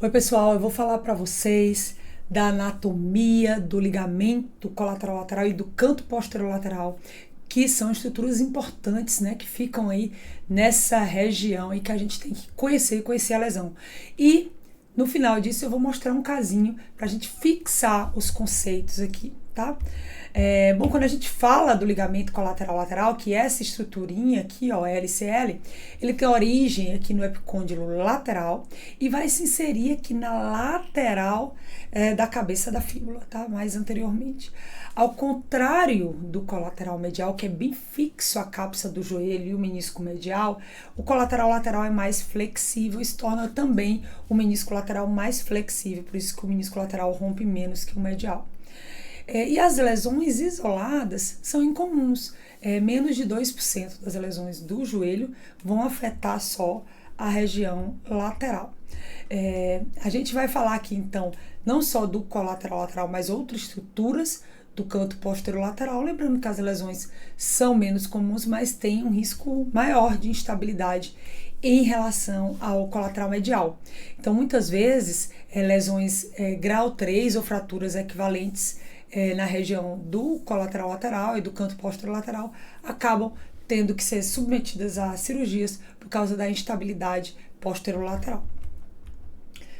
Oi, pessoal, eu vou falar para vocês da anatomia do ligamento colateral-lateral e do canto posterolateral, que são estruturas importantes, né, que ficam aí nessa região e que a gente tem que conhecer a lesão. E no final disso eu vou mostrar um casinho para a gente fixar os conceitos aqui, tá? Bom, quando a gente fala do ligamento colateral-lateral, que é essa estruturinha aqui, ó, LCL, ele tem origem aqui no epicôndilo lateral e vai se inserir aqui na lateral da cabeça da fíbula, tá? Mais anteriormente. Ao contrário do colateral medial, que é bem fixo à cápsula do joelho e o menisco medial, o colateral lateral é mais flexível e se torna também o menisco lateral mais flexível, por isso que o menisco lateral rompe menos que o medial. E as lesões isoladas são incomuns. Menos de 2% das lesões do joelho vão afetar só a região lateral. A gente vai falar aqui, então, não só do colateral lateral, mas outras estruturas do canto posterolateral. Lembrando que as lesões são menos comuns, mas têm um risco maior de instabilidade em relação ao colateral medial. Então, muitas vezes, lesões grau 3 ou fraturas equivalentes na região do colateral lateral e do canto posterolateral acabam tendo que ser submetidas a cirurgias por causa da instabilidade posterolateral.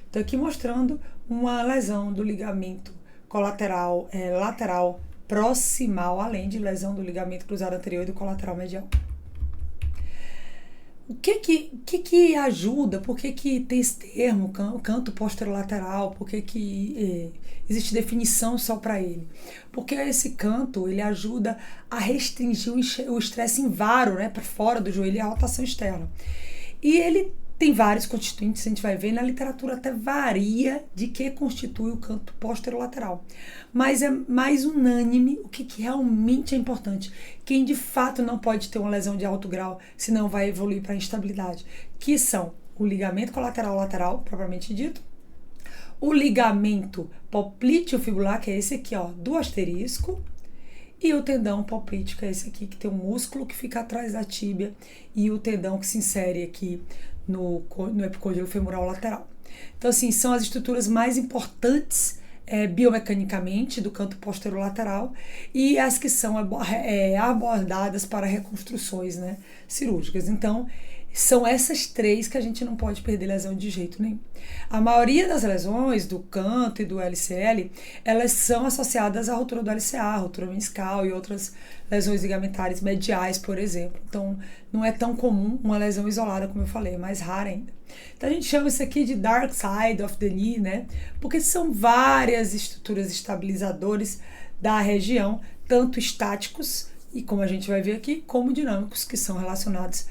Estou aqui mostrando uma lesão do ligamento colateral lateral proximal, além de lesão do ligamento cruzado anterior e do colateral medial. O que ajuda? Por que tem esse termo, canto posterolateral? Por que existe definição só para ele? Porque esse canto, ele ajuda a restringir o estresse invaro, né, para fora do joelho e a rotação externa. E ele tem vários constituintes, a gente vai ver, na literatura até varia de que constitui o canto posterolateral. Mas é mais unânime o que realmente é importante. Quem de fato não pode ter uma lesão de alto grau, senão vai evoluir para instabilidade, que são o ligamento colateral lateral, propriamente dito, o ligamento poplíteo fibular, que é esse aqui, ó, do asterisco, e o tendão poplíteo, que é esse aqui, que tem um músculo que fica atrás da tíbia, e o tendão que se insere aqui no epicôndilo femoral lateral. Então, assim, são as estruturas mais importantes biomecanicamente do canto posterolateral e as que são abordadas para reconstruções, né, cirúrgicas. Então, são essas três que a gente não pode perder lesão de jeito nenhum. A maioria das lesões do canto e do LCL, elas são associadas à ruptura do LCA, ruptura meniscal e outras lesões ligamentares mediais, por exemplo. Então, não é tão comum uma lesão isolada, como eu falei, é mais rara ainda. Então, a gente chama isso aqui de dark side of the knee, né? Porque são várias estruturas estabilizadoras da região, tanto estáticos, e como a gente vai ver aqui, como dinâmicos, que são relacionados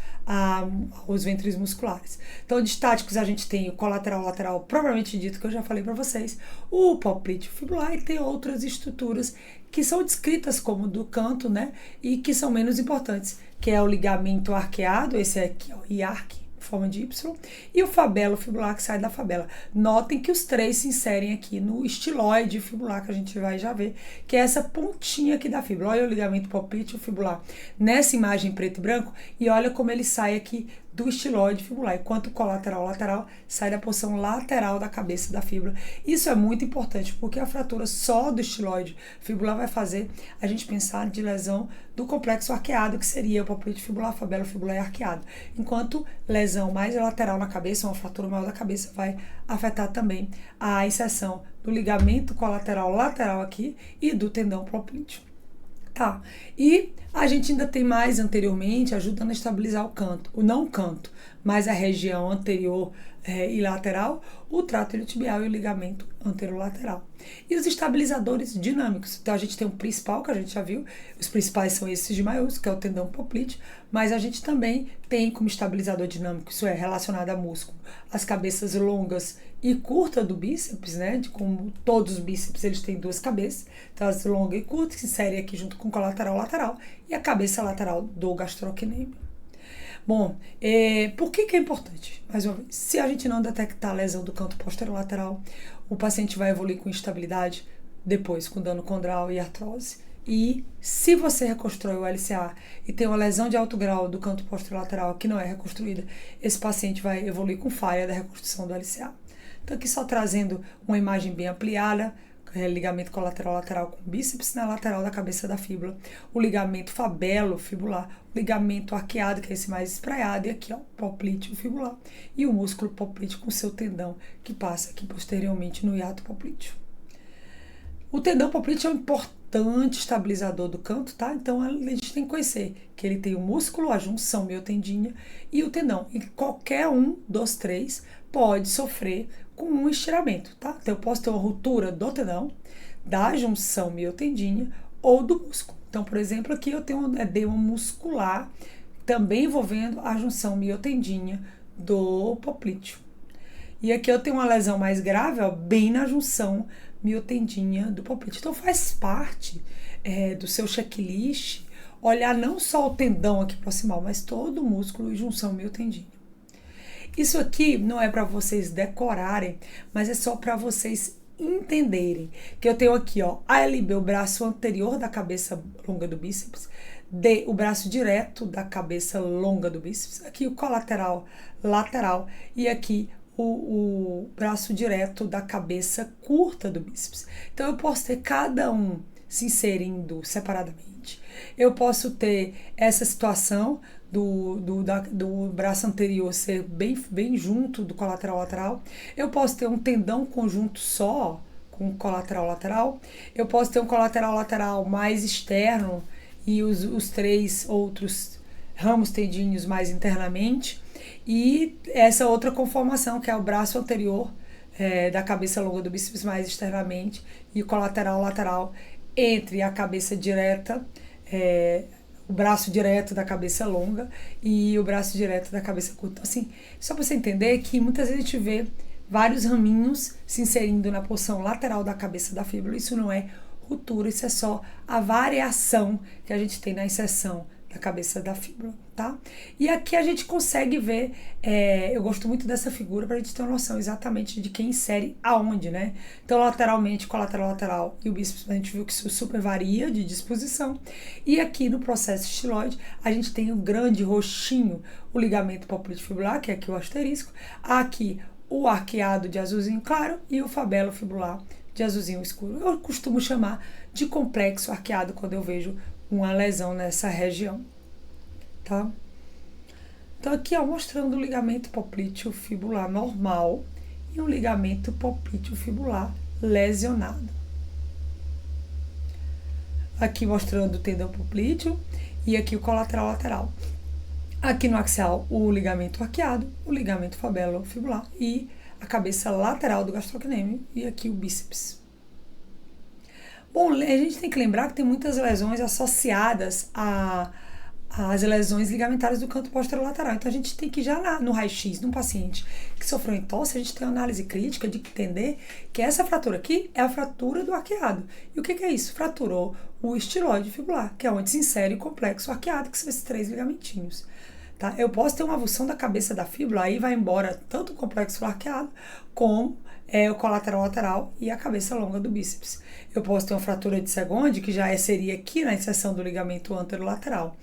aos ventres musculares. Então, de estáticos a gente tem o colateral lateral, propriamente dito, que eu já falei para vocês, o poplíteo fibular, e tem outras estruturas que são descritas como do canto, né, e que são menos importantes, que é o ligamento arqueado, esse aqui, ó, IARC, forma de Y, e o fabelo fibular que sai da fabela. Notem que os três se inserem aqui no estiloide fibular, que a gente vai já ver, que é essa pontinha aqui da fíbula. Olha o ligamento poplíteo fibular nessa imagem preto e branco e olha como ele sai aqui do estiloide fibular, enquanto o colateral lateral sai da porção lateral da cabeça da fíbula. Isso é muito importante, porque a fratura só do estiloide fibular vai fazer a gente pensar de lesão do complexo arqueado, que seria o poplíteo fibular, fabelo fibular e arqueado. Enquanto lesão mais lateral na cabeça, uma fratura maior da cabeça, vai afetar também a inserção do ligamento colateral lateral aqui e do tendão poplíteo. Tá, e a gente ainda tem mais anteriormente, ajudando a estabilizar o canto, não o canto, mas a região anterior e lateral, o trato iliotibial e o ligamento anterolateral. E os estabilizadores dinâmicos, então a gente tem o principal, que a gente já viu, os principais são esses de maiúsculo, que é o tendão poplíteo, mas a gente também tem como estabilizador dinâmico, isso é relacionado a músculo, as cabeças longas e curtas do bíceps, né, como todos os bíceps eles têm duas cabeças, então as longas e curtas que se inserem aqui junto com o colateral lateral e a cabeça lateral do gastrocnêmio. Bom, por que é importante? Mais uma vez, se a gente não detectar a lesão do canto posterolateral, o paciente vai evoluir com instabilidade, depois com dano condral e artrose. E se você reconstrói o LCA e tem uma lesão de alto grau do canto posterolateral que não é reconstruída, esse paciente vai evoluir com falha da reconstrução do LCA. Então aqui só trazendo uma imagem bem ampliada, ligamento colateral lateral com bíceps na lateral da cabeça da fíbula, o ligamento fabelo-fibular, o ligamento arqueado, que é esse mais espraiado, e aqui ó, poplíteo fibular, e o músculo poplíteo com seu tendão, que passa aqui posteriormente no hiato poplíteo. O tendão poplíteo é um importante estabilizador do canto, tá? Então a gente tem que conhecer que ele tem o músculo, a junção miotendínea e o tendão. E qualquer um dos três pode sofrer com um estiramento, tá? Então eu posso ter uma ruptura do tendão, da junção miotendínea ou do músculo. Então, por exemplo, aqui eu tenho um edema muscular também envolvendo a junção miotendínea do poplíteo. E aqui eu tenho uma lesão mais grave, ó, bem na junção miotendínea do poplíteo. Então faz parte do seu checklist olhar não só o tendão aqui proximal, mas todo o músculo e junção miotendínea. Isso aqui não é para vocês decorarem, mas é só para vocês entenderem que eu tenho aqui, ó, A, L, B, o braço anterior da cabeça longa do bíceps, D, o braço direto da cabeça longa do bíceps, aqui o colateral lateral e aqui o braço direto da cabeça curta do bíceps. Então eu posso ter cada um se inserindo separadamente. Eu posso ter essa situação do braço anterior ser bem junto do colateral lateral. Eu posso ter um tendão conjunto só com o colateral lateral. Eu posso ter um colateral lateral mais externo e os três outros ramos tendíneos mais internamente. E essa outra conformação, que é o braço anterior da cabeça longa do bíceps mais externamente e o colateral lateral entre a cabeça direta, o braço direto da cabeça longa e o braço direto da cabeça curta. Então, assim, só para você entender que muitas vezes a gente vê vários raminhos se inserindo na porção lateral da cabeça da fíbula. Isso não é ruptura, isso é só a variação que a gente tem na inserção da cabeça da fíbula, tá? E aqui a gente consegue ver, eu gosto muito dessa figura para a gente ter uma noção exatamente de quem insere aonde, né? Então, lateralmente, colateral lateral e o bíceps, a gente viu que isso super varia de disposição. E aqui no processo estiloide, a gente tem um grande roxinho, o ligamento popliteofibular, que é aqui o asterisco, aqui o arqueado de azulzinho claro e o fabelo fibular de azulzinho escuro. Eu costumo chamar de complexo arqueado quando eu vejo uma lesão nessa região, tá? Então aqui, ó, mostrando o ligamento poplíteo fibular normal e um ligamento poplíteo fibular lesionado. Aqui mostrando o tendão poplíteo e aqui o colateral lateral. Aqui no axial, o ligamento arqueado, o ligamento fabelo fibular e a cabeça lateral do gastrocnêmio e aqui o bíceps. Bom, a gente tem que lembrar que tem muitas lesões associadas às lesões ligamentares do canto posterolateral. Então, a gente tem que já no raio-x, num paciente que sofreu entorse, a gente tem uma análise crítica de entender que essa fratura aqui é a fratura do arqueado. E o que é isso? Fraturou o estiloide fibular, que é onde se insere o complexo arqueado, que são esses três ligamentinhos. Tá? Eu posso ter uma avulsão da cabeça da fíbula, aí vai embora tanto o complexo arqueado como o colateral lateral e a cabeça longa do bíceps. Eu posso ter uma fratura de Segonde, que já seria aqui na inserção do ligamento anterolateral.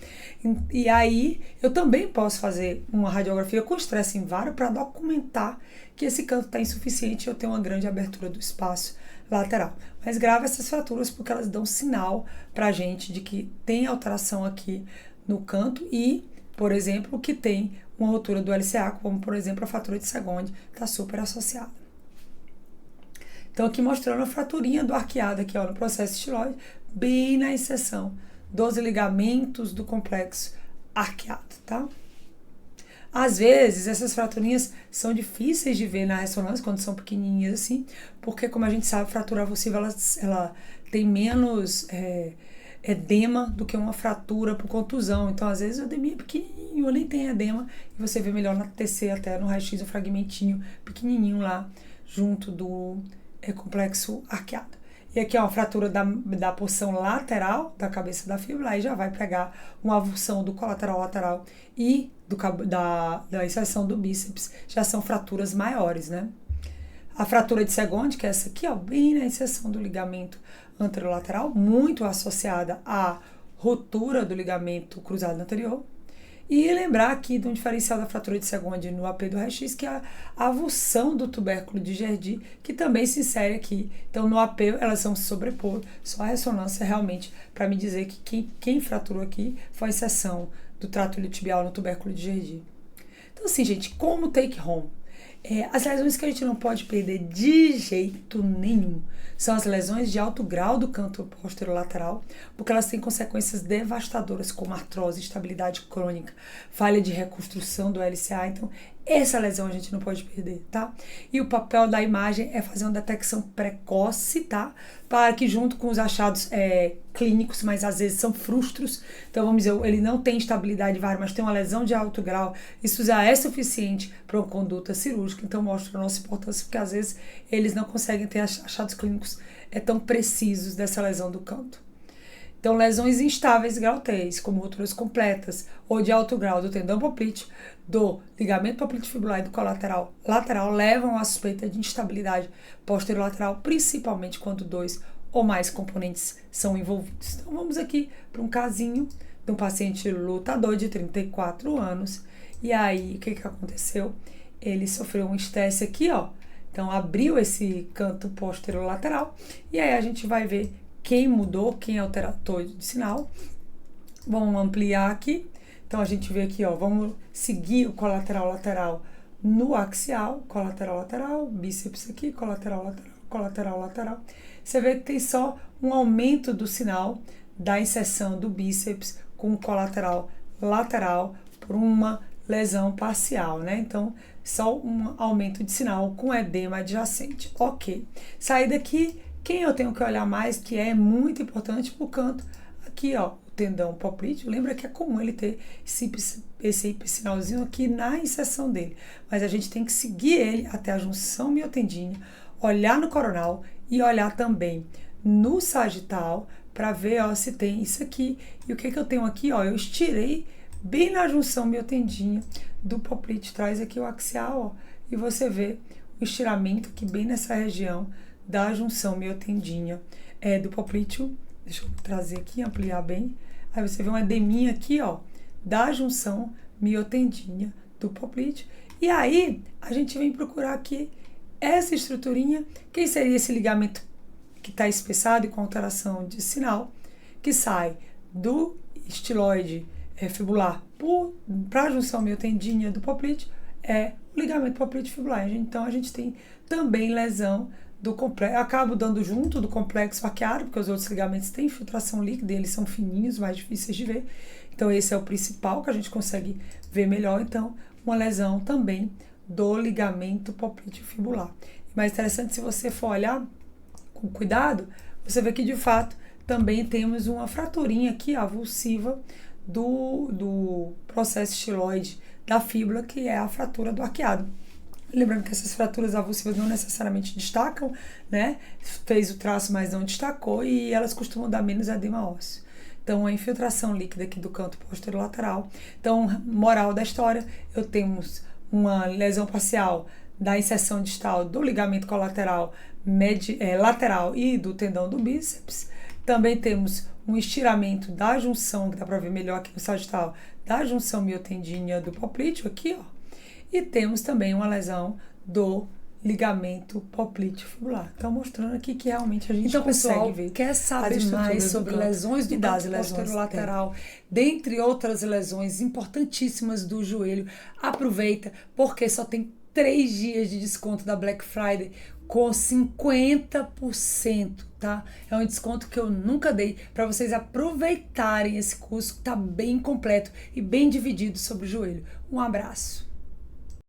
E aí, eu também posso fazer uma radiografia com estresse invário para documentar que esse canto está insuficiente e eu tenho uma grande abertura do espaço lateral. Mas grave essas fraturas porque elas dão sinal para a gente de que tem alteração aqui no canto e, por exemplo, que tem uma ruptura do LCA, como, por exemplo, a fratura de Segonde, está super associada. Então, aqui mostrando a fraturinha do arqueado aqui, ó, no processo estiloide, bem na inserção dos ligamentos do complexo arqueado, tá? Às vezes, essas fraturinhas são difíceis de ver na ressonância, quando são pequenininhas assim, porque, como a gente sabe, a fratura avulsiva, ela tem menos edema do que uma fratura por contusão. Então, às vezes, o edema é pequenininho, ou nem tem edema, e você vê melhor na TC, até no raio-x, um fragmentinho pequenininho lá, junto do complexo arqueado. E aqui, ó, a fratura da porção lateral da cabeça da fíbula, aí já vai pegar uma avulsão do colateral lateral e da inserção do bíceps, já são fraturas maiores, né? A fratura de Segonde, que é essa aqui, ó, bem na inserção do ligamento anterolateral, muito associada à ruptura do ligamento cruzado anterior. E lembrar aqui de um diferencial da fratura de Segond no AP do raio-x, que é a avulsão do tubérculo de Gerdy, que também se insere aqui. Então, no AP, elas vão se sobrepor, só a ressonância realmente para me dizer que quem fraturou aqui foi a inserção do trato iliotibial no tubérculo de Gerdy. Então, assim, gente, como take home? As lesões que a gente não pode perder de jeito nenhum são as lesões de alto grau do canto posterolateral, porque elas têm consequências devastadoras como artrose, instabilidade crônica, falha de reconstrução do LCA. Então, essa lesão a gente não pode perder, tá? E o papel da imagem é fazer uma detecção precoce, tá? Para que junto com os achados clínicos, mas às vezes são frustros, então vamos dizer, ele não tem estabilidade vária, mas tem uma lesão de alto grau, isso já é suficiente para uma conduta cirúrgica, então mostra a nossa importância, porque às vezes eles não conseguem ter achados clínicos tão precisos dessa lesão do canto. Então, lesões instáveis grau 3, como rupturas completas ou de alto grau do tendão poplíteo, do ligamento poplíteo fibular e do colateral lateral levam à suspeita de instabilidade posterolateral, principalmente quando 2 ou mais componentes são envolvidos. Então, vamos aqui para um casinho de um paciente lutador de 34 anos. E aí, o que aconteceu? Ele sofreu um estresse aqui, ó. Então, abriu esse canto posterolateral e aí a gente vai ver quem mudou, quem alterou de sinal. Vamos ampliar aqui. Então, a gente vê aqui, ó, vamos seguir o colateral lateral no axial, colateral lateral, bíceps aqui, colateral lateral, colateral lateral. Você vê que tem só um aumento do sinal da inserção do bíceps com o colateral lateral por uma lesão parcial, né? Então, só um aumento de sinal com edema adjacente. Ok. Sair daqui. Quem eu tenho que olhar mais, que é muito importante pro canto, aqui ó, o tendão poplíteo, lembra que é comum ele ter esse sinalzinho aqui na inserção dele, mas a gente tem que seguir ele até a junção miotendínea, olhar no coronal e olhar também no sagital, para ver ó, se tem isso aqui. E o que eu tenho aqui, ó, eu estirei bem na junção miotendínea do poplíteo, traz aqui o axial, ó, e você vê o estiramento aqui bem nessa região da junção miotendínea do poplíteo. Deixa eu trazer aqui, ampliar bem. Aí você vê uma edeminha aqui, ó, da junção miotendínea do poplíteo. E aí, a gente vem procurar aqui essa estruturinha, que seria esse ligamento que está espessado e com alteração de sinal, que sai do estiloide fibular para a junção miotendínea do poplíteo, o ligamento poplíteo fibular. Então, a gente tem também lesão do complexo, acabo dando junto do complexo arqueado, porque os outros ligamentos têm infiltração líquida, eles são fininhos, mais difíceis de ver. Então, esse é o principal que a gente consegue ver melhor. Então, uma lesão também do ligamento poplíteo fibular. Mais interessante, se você for olhar com cuidado, você vê que, de fato, também temos uma fraturinha aqui, avulsiva, do processo estiloide da fíbula, que é a fratura do arqueado. Lembrando que essas fraturas avulsivas não necessariamente destacam, né? Fez o traço, mas não destacou, e elas costumam dar menos edema ósseo. Então, a infiltração líquida aqui do canto posterolateral. Então, moral da história, eu temos uma lesão parcial da inserção distal do ligamento colateral lateral e do tendão do bíceps. Também temos um estiramento da junção, que dá para ver melhor aqui no sagital, da junção miotendínea do poplíteo, aqui, ó. E temos também uma lesão do ligamento poplíteo fibular. Então, mostrando aqui que realmente a gente consegue ver. Quer saber mais sobre lesões do canto posterolateral, dentre outras lesões importantíssimas do joelho? Aproveita, porque só tem 3 dias de desconto da Black Friday com 50%, tá? É um desconto que eu nunca dei para vocês aproveitarem esse curso que tá bem completo e bem dividido sobre o joelho. Um abraço.